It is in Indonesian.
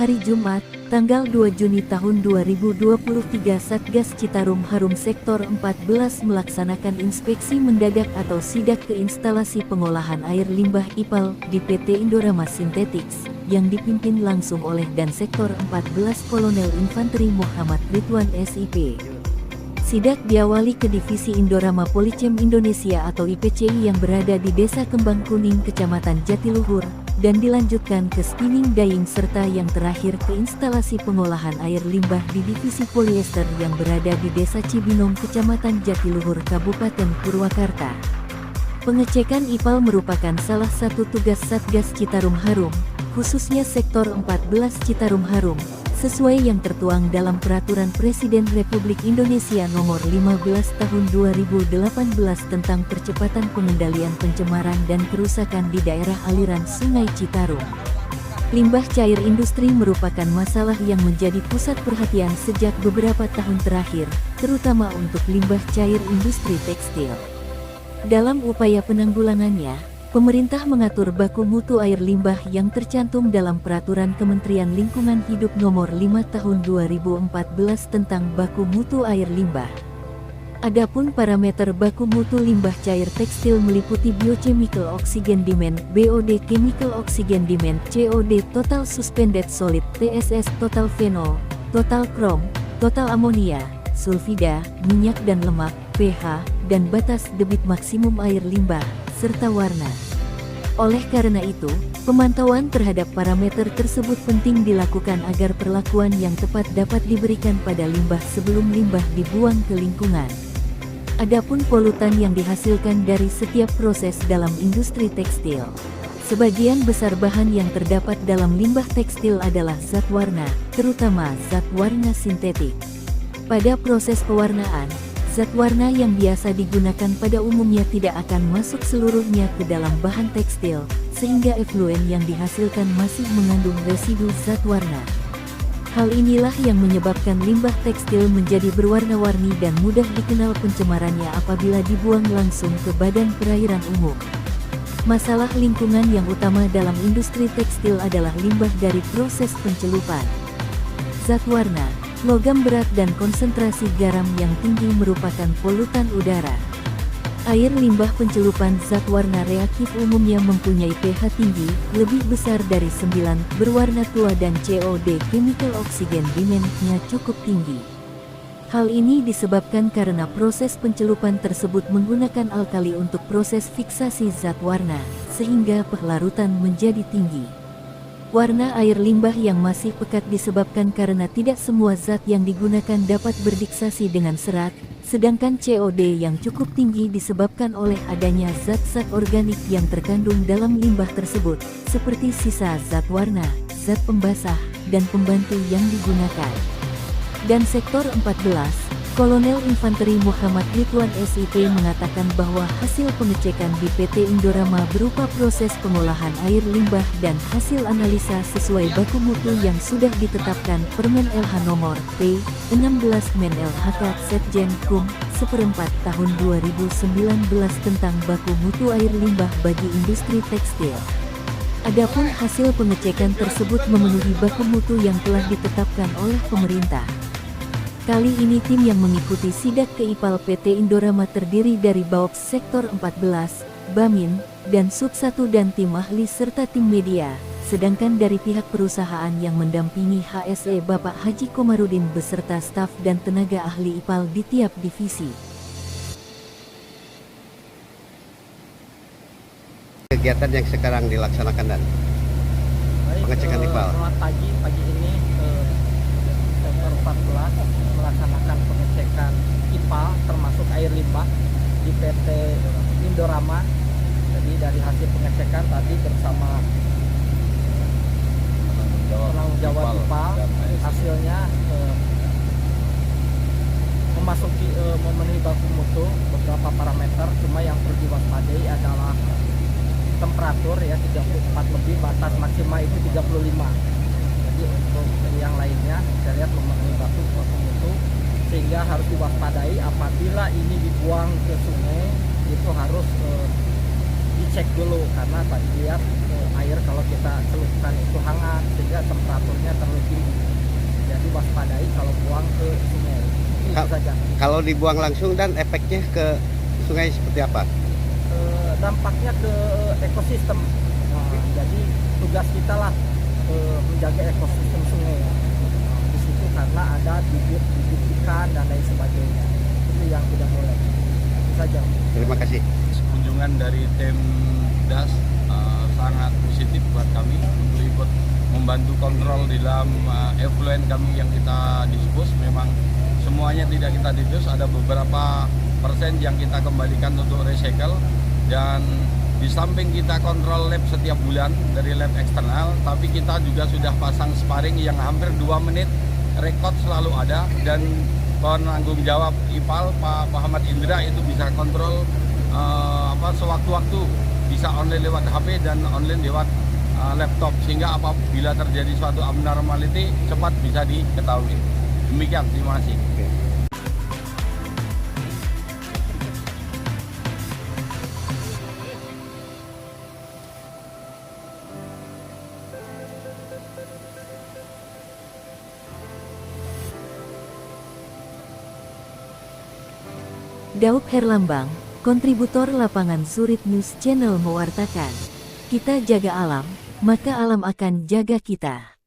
hari Jumat, tanggal 2 Juni tahun 2023 Satgas Citarum Harum Sektor 14 melaksanakan inspeksi mendadak atau sidak ke instalasi pengolahan air limbah IPAL di PT Indorama Synthetics, yang dipimpin langsung oleh Dan Sektor 14 Kolonel Infanteri Muhammad Ridwan SIP. Sidak diawali ke Divisi Indorama Policem Indonesia atau IPCI yang berada di Desa Kembang Kuning, Kecamatan Jatiluhur, dan dilanjutkan ke screening dyeing serta yang terakhir ke instalasi pengolahan air limbah di Divisi Polyester yang berada di Desa Cibinong, Kecamatan Jatiluhur, Kabupaten Purwakarta. Pengecekan IPAL merupakan salah satu tugas Satgas Citarum Harum, khususnya Sektor 14 Citarum Harum, sesuai yang tertuang dalam Peraturan Presiden Republik Indonesia Nomor 15 Tahun 2018 tentang percepatan pengendalian pencemaran dan kerusakan di daerah aliran Sungai Citarum. Limbah cair industri merupakan masalah yang menjadi pusat perhatian sejak beberapa tahun terakhir, terutama untuk limbah cair industri tekstil. Dalam upaya penanggulangannya, pemerintah mengatur baku mutu air limbah yang tercantum dalam Peraturan Kementerian Lingkungan Hidup Nomor 5 Tahun 2014 tentang baku mutu air limbah. Adapun parameter baku mutu limbah cair tekstil meliputi biochemical oxygen demand (BOD), chemical oxygen demand (COD), total suspended solid (TSS), total phenol, total krom, total amonia, sulfida, minyak dan lemak (pH), dan batas debit maksimum air limbah serta warna. Oleh karena itu, pemantauan terhadap parameter tersebut penting dilakukan agar perlakuan yang tepat dapat diberikan pada limbah sebelum limbah dibuang ke lingkungan. Adapun polutan yang dihasilkan dari setiap proses dalam industri tekstil. Sebagian besar bahan yang terdapat dalam limbah tekstil adalah zat warna, terutama zat warna sintetik. Pada proses pewarnaan, zat warna yang biasa digunakan pada umumnya tidak akan masuk seluruhnya ke dalam bahan tekstil, sehingga efluen yang dihasilkan masih mengandung residu zat warna. Hal inilah yang menyebabkan limbah tekstil menjadi berwarna-warni dan mudah dikenal pencemarannya apabila dibuang langsung ke badan perairan umum. Masalah lingkungan yang utama dalam industri tekstil adalah limbah dari proses pencelupan. Zat warna, logam berat dan konsentrasi garam yang tinggi merupakan polutan udara. Air limbah pencelupan zat warna reaktif umumnya mempunyai pH tinggi, lebih besar dari 9, berwarna tua dan COD chemical oxygen demand-nya cukup tinggi. Hal ini disebabkan karena proses pencelupan tersebut menggunakan alkali untuk proses fiksasi zat warna, sehingga pelarutan menjadi tinggi. Warna air limbah yang masih pekat disebabkan karena tidak semua zat yang digunakan dapat berdiksasi dengan serat, sedangkan COD yang cukup tinggi disebabkan oleh adanya zat-zat organik yang terkandung dalam limbah tersebut, seperti sisa zat warna, zat pembasah, dan pembantu yang digunakan. Dan Sektor 14, Kolonel Infanteri Muhammad Ridwan SIP mengatakan bahwa hasil pengecekan di PT Indorama berupa proses pengolahan air limbah dan hasil analisa sesuai baku mutu yang sudah ditetapkan Permen LH Nomor P16 Men LHK Setjen Kum 1/4 Tahun 2019 tentang baku mutu air limbah bagi industri tekstil. Adapun hasil pengecekan tersebut memenuhi baku mutu yang telah ditetapkan oleh pemerintah. Kali ini tim yang mengikuti sidak ke IPAL PT Indorama terdiri dari Baops Sektor 14, Bamin, dan Sub 1 dan tim ahli serta tim media, sedangkan dari pihak perusahaan yang mendampingi HSE Bapak Haji Komarudin beserta staf dan tenaga ahli IPAL di tiap divisi. Kegiatan yang sekarang dilaksanakan dan pengecekan IPAL. Selamat pagi ini Sektor 14 melaksanakan pengecekan IPAL termasuk air limbah di PT Indorama. Jadi dari hasil pengecekan tadi bersama penanggung jawab IPAL, hasilnya memenuhi baku mutu beberapa parameter, cuma yang perlu diwaspadai adalah temperatur ya 34 lebih, batas maksimal itu 35. Jadi untuk yang lainnya saya lihat memenuhi baku mutu, sehingga harus diwaspadai apabila ini dibuang ke sungai itu harus dicek dulu karena tadi lihat air kalau kita celupkan itu hangat sehingga temperaturnya terlalu tinggi. Jadi waspadai kalau buang ke sungai. Itu saja. Kalau dibuang langsung dan efeknya ke sungai seperti apa? Dampaknya ke ekosistem. Nah, jadi tugas kita lah menjaga ekosistem sungai. Di situ karena ada bibit-bibit ikan dan lain sebagainya. Itu yang tidak boleh. Itu saja. Terima kasih. Kunjungan dari tim DAS sangat positif buat kami untuk ikut membantu kontrol di dalam effluent kami yang kita dispose. Memang semuanya tidak kita dispose, ada beberapa persen yang kita kembalikan untuk recycle, dan di samping kita kontrol lab setiap bulan dari lab eksternal, tapi kita juga sudah pasang sparring yang hampir 2 menit, rekod selalu ada, dan penanggung jawab IPAL Pak Muhammad Indra itu bisa kontrol sewaktu-waktu, bisa online lewat HP dan online lewat laptop, sehingga apabila terjadi suatu abnormality cepat bisa diketahui. Demikian, terima kasih. Daup Herlambang, kontributor lapangan Surit News Channel mewartakan. Kita jaga alam, maka alam akan jaga kita.